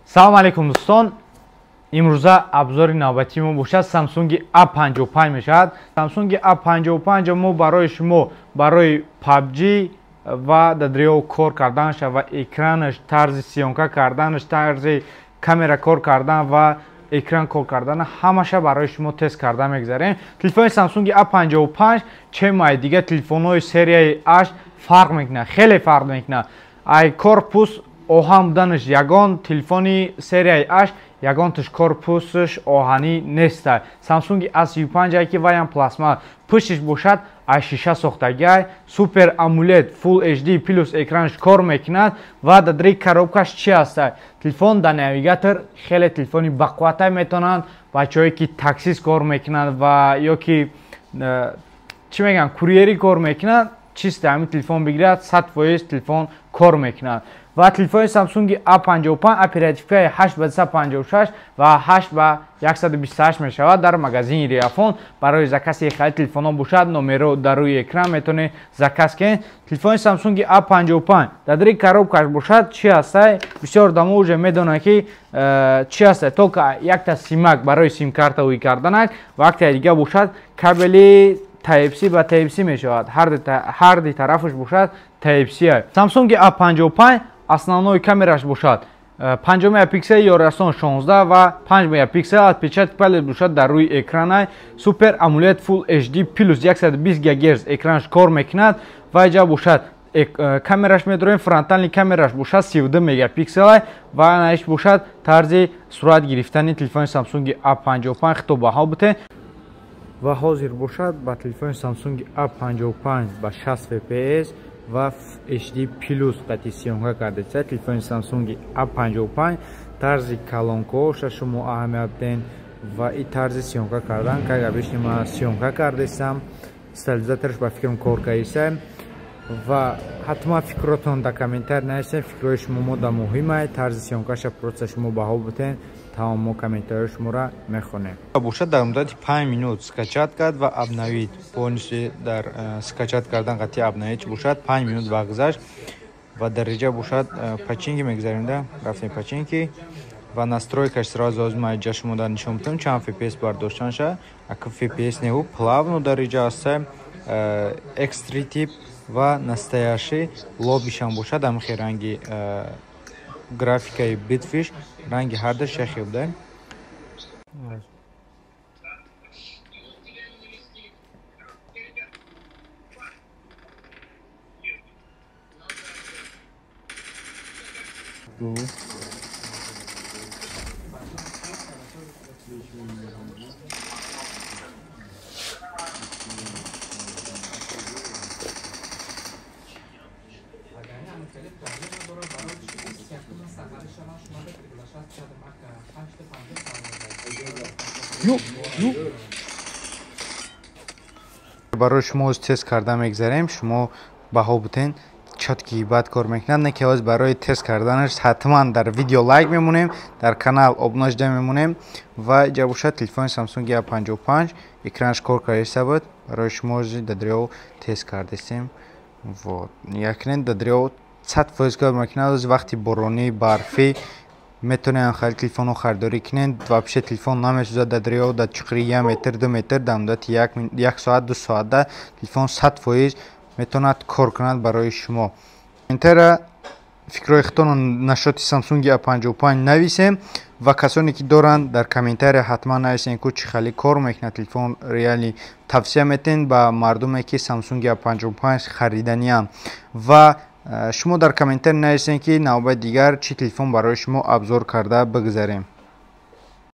салом алейкум дӯстон. имрӯза абзори навбатии мо бошад Samsung A55 мешавад. Samsung A55 мо барои шумо барои PUBG ва дадриё кор карданаш ва экранаш, тарзи сиёнка карданаш, тарзи камера кор кардан ва экран кор кардан ҳамаша барои шумо тест карда мегзарем. Телефони Samsung A55 чемай дига телефонҳои серияи H фарқ мекунад, хеле фарқ мекунад. Ай корпус оҳан буданаш ягон, телефони серияи H ягонташ корпусаш оҳанӣ неста. Samsung A35 ки ваян пластмас пуштиш бошад ай шиша сохтагиай, супер AMOLED Full HD плюс экранаш кор мекунад ва дадри коробкаш чи ҳастай. Телефон дар навигатор хеле телефони бақувваттай метавонанд бачаҳое ки таксист кор мекунанд ва ё ки чӣ мегӯям курьерӣ кор мекунанд, чиста ҳамин телефон бигирад 100% телефон кор мекунад. Ва телефони Samsung A55 оперативкаи 8/256 ва 8/128 мешавад. Дар магазини Риафон барои закази хале телефонҳо бошад, номеро дар рӯи экран метавонед заказ кунед. Телефони Samsung A55 дар дори коробкаш бошад чи ҳастай, бисёр дамо уже медонанд ки чи ҳастай. Тока якта симак барои симкартаҳои карданак ва якта дига бошад кабели Type-C ба Type-C мешавад. ҳар ди тарафаш бошад Type-C. Samsung A55 основной камераш бошад 5 мегапиксел ё расон 16 ва 5 мегапиксел отпечатки палец бошад дар рӯи экрана. Супер AMOLED Full HD плюс 120 ГГц экранаш кор мекунад ва иҷа бошад камераш медорем. Фронтални камераш бошад 32 мегапиксел ва наиш бошад тарзи сурат гирифтани телефони Samsung A55 хитобаҳо бутен ва ҳозир бошад ба телефони Samsung A55 ба 60 fps ва HD плюс қати сиёнка кардаиста. Телефони Samsung A55 тарзи калонкоша шумо аҳамият ден ва и тарзи сиёнка кардан ки агар бишни ман сиёнка кардаистам, стабилизатораш ба фикрам кор кардаистам ва ҳатман фикротон дар комментар нависем. фикрои шумо мода муҳимай, тарзи сиёнкаша просто шумо баҳо бутен, тамом мо комментарҳои шуморо мехонем. Бошад дар муддати 5 минут скачат кард ва обновид. Полностью дар скачат кардан қати обновид бошад 5 минут вақт гузашт ва дар иҷа бошад починки мегзаримда. Рафтем починки ва настройкаш сразу озмай ҷа шумо дар нишон бутем чанд fps бардоштанша. Ака fps неҳу плавно дар иҷа аста экстри тип ва настоящий лобишам бошад. Амихи ранги графикаи Bitfish ранги ҳарда шахи буда. барои шумо тест карда мегзарем. Шумо баҳо бутен чотки бад кор мекунад, не ки ҳоз барои тест карданаш ҳатман дар видео лайк мемонем, дар канал обуна шуда мемонем ва иҷа бошад телефони Samsung A55 экранаш кор кардаиста буд. барои шумо дадриё тест кардаистем. вот якнен дадриё 100% кор мекунад. вақти боронӣ барфӣ метавонед хали телефонҳо харидорӣ кунед. вообще телефон намесӯзад дадриё дар чуқури 1 метр 2 метр дар муддати 1 соат 2 соата телефон 100% метавонад кор кунад барои шумо. интера фикрои худтонро нашоти Samsung A55 нависем ва касоне ки доранд дар комментария ҳатман нависем ки чӣ хали кор мекунад телефон. реали тавсия метен ба мардуме ки Samsung A55 хариданиам ва шумо дар комментар нависем ки навбати дигар чӣ телефон барои шумо абзор карда бигзарем.